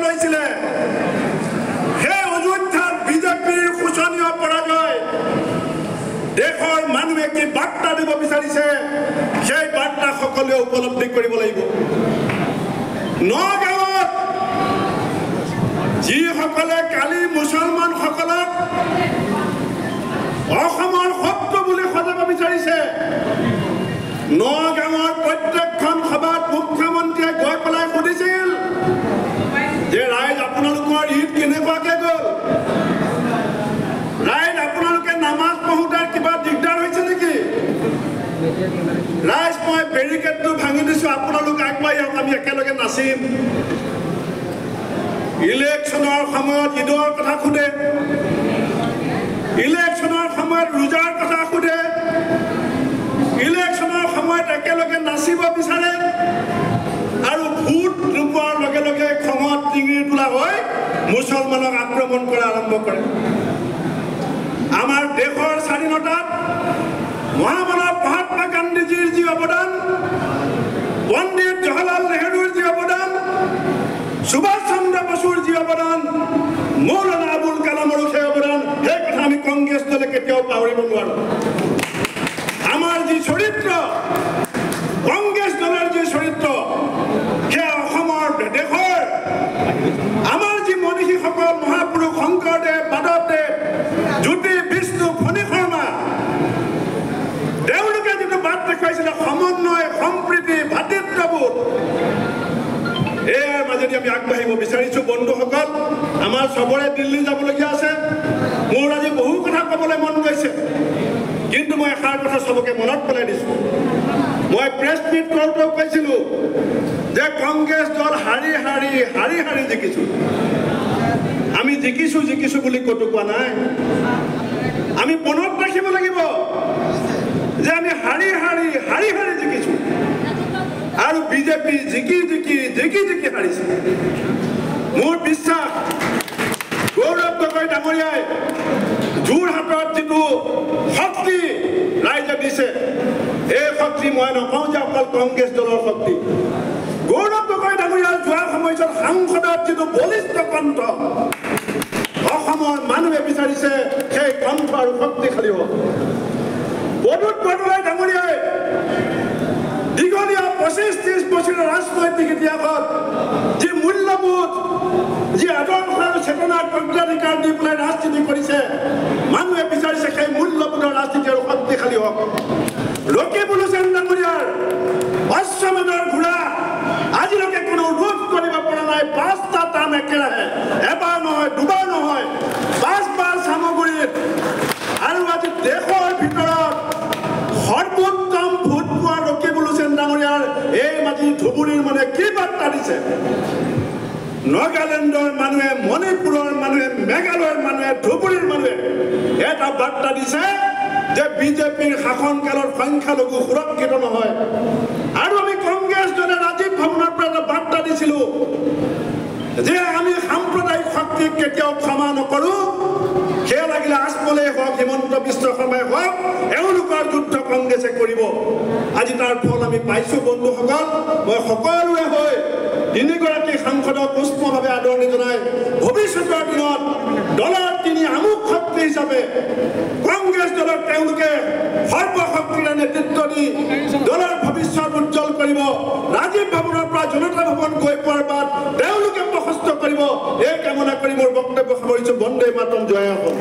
লৈছিলে সেই অযোধ্যাত বিজেপিৰ শোচনীয় পৰাজয় দেশৰ মানুহে কি বাৰ্তা দিব বিচাৰিছে সেই বাৰ্তা সকলোৱে উপলব্ধি কৰিব লাগিব নগাঁৱত যিসকলে কালি মুছলমানসকলক অসমৰ শত্ৰু বুলি সজাব বিচাৰিছে নগাঁৱৰ প্ৰত্যেকখন সভাত মুখ্যমন্ত্ৰীয়ে গৈ পেলাই সুধিছিল যে ৰাইজ আপোনালোকৰ ঈদ কেনেকুৱাকৈ গ'ল ৰাইজ আপোনালোকে নামাজ পঢ়োঁতে কিবা দিগদাৰ হৈছে নেকি ৰাইজ মই বেৰিকেডটো ভাঙি দিছোঁ আপোনালোক আগবাঢ়ি আহক আমি একেলগে নাচিম ইলেকশ্যনৰ সময়ত ঈদৰ কথা সোধে ইলেকশ্যনৰ সময়ত ৰোজাৰ কথা সোধে ইলেকশ্যনৰ সময়ত একেলগে নাচিব বিচাৰে আৰু ভোট নোপোৱাৰ লগে লগে খঙত টিঙিৰি তোলা হৈ মুছলমানক আক্ৰমণ কৰা আৰম্ভ কৰে আমাৰ দেশৰ স্বাধীনতাত মহামানৱ মহাত্মা গান্ধীজীৰ যি অৱদান পণ্ডিত জৱাহৰলাল নেহৰুৰ যি অৱদান সুভাষ চন্দ্ৰ বসুৰ যি অৱদান মৌলানা আবুল কালামৰো সেই অৱদান সেই কথা আমি কংগ্ৰেছ দলে কেতিয়াও পাহৰিব নোৱাৰোঁ আমাৰ যি চৰিত্ৰ কংগ্ৰেছ দলৰ যি চৰিত্ৰ সেয়া অসমৰ দেশৰ আমাৰ যি মনীষীসকল মহাপুৰুষ শংকৰদেৱ মাধৱদেৱ জ্যোতি বিষ্ণু ফণী শৰ্মা তেওঁলোকে যিটো বাট দেখুৱাইছিলে সমন্বয় সম্প্ৰীতি ভাতৃত্ববোধ এয়াৰ মাজেদি আমি আগবাঢ়িব বিচাৰিছোঁ বন্ধুসকল আমাৰ চবৰে দিল্লী যাবলগীয়া আছে মোৰ আজি বহু কথা ক'বলৈ মন গৈছে কিন্তু মই এষাৰ কথা চবকে মনত পেলাই দিছোঁ মই প্ৰেছ মিট কৰোঁতেও কৈছিলোঁ যে কংগ্ৰেছ দল হাৰি হাৰি হাৰি হাৰি জিকিছোঁ আমি জিকিছোঁ বুলি ক'তো কোৱা নাই আমি মনত ৰাখিব লাগিব যে আমি হাৰি হাৰি হাৰি হাৰি জিকিছোঁ আৰু বিজেপি জিকি হাৰিছে মোৰ বিশ্বাস গৌৰৱ গগৈ ডাঙৰীয়াই যোৰহাটত যিটো শক্তি ৰাইজে দিছে এই শক্তি মই নকওঁ যে অকল কংগ্ৰেছ দলৰ শক্তি গৌৰৱ গগৈ ডাঙৰীয়াৰ যোৱা সময়ছোৱাত সাংসদত যিটো বলিষ্ঠ কণ্ঠ অসমৰ মানুহে বিচাৰিছে সেই কণ্ঠ আৰু শক্তিশালী হ'ব বদুত বৰদলৈ ডাঙৰীয়াই দীঘলীয়া ২৫-৩০ বছৰীয়া ৰাজনৈতিক ইতিহাসত যি মূল্যবোধ যি আদৰ্শ আৰু চেতনাৰ অগ্ৰাধিকাৰ দি পেলাই ৰাজনীতি কৰিছে মানুহে বিচাৰিছে সেই মূল্যবোধৰ ৰাজনীতি আৰু শক্তিশালী হওক ৰকিবুল হুছেইন ডাঙৰীয়াৰ অশ্বমেধৰ ঘোঁৰা আজিলৈকে কোনো ৰোধ কৰিব পৰা নাই ৫টা টাৰ্ম একেৰাহে এবাৰ নহয় দুবাৰ নহয় ৫বাৰ চামগুৰিত আৰু আজি দেশৰ ভিতৰত সৰ্বোত্তম ভোট পোৱা ৰকিবুল হুছেইন ডাঙৰীয়াৰ এই মাটি ধুবুৰীৰ মানে কি বাৰ্তা দিছে নাগালেণ্ডৰ মানুহে মণিপুৰৰ মানুহে মেঘালয়ৰ মানুহে ধুবুৰীৰ মানুহে এটা বাৰ্তা দিছে যে বিজেপিৰ শাসনকালত সংখ্যালঘু সুৰক্ষিত নহয় আৰু আমি কংগ্ৰেছ দলে ৰাজীৱ ভৱনৰ পৰা এটা বাৰ্তা দিছিলোঁ যে আমি সাম্প্ৰদায়িক শক্তিক কেতিয়াও ক্ষমা নকৰোঁ সেয়া লাগিলে আজমলেই হওক হিমন্ত বিশ্ব শৰ্মাই হওক এওঁলোকৰ যুদ্ধ কংগ্ৰেছে কৰিব আজি তাৰ ফল আমি পাইছোঁ বন্ধুসকল মই সকলোৱে হৈ তিনিগৰাকী সাংসদক উষ্মভাৱে আদৰণি জনাই ভৱিষ্যতৰ দিনত দলৰ তিনি আমুক শক্তি হিচাপে কংগ্ৰেছ দলক তেওঁলোকে সৰ্বশক্তিৰে নেতৃত্ব দি দলৰ ভৱিষ্যত উজ্জ্বল কৰিব ৰাজীৱ ভৱনৰ পৰা জনতা ভৱন গৈ পোৱাৰ বাদ তেওঁলোকে প্ৰশস্ত কৰিব এই কামনা কৰি মোৰ বক্তব্য সামৰিছোঁ বন্দে মাতৰম জয় অসম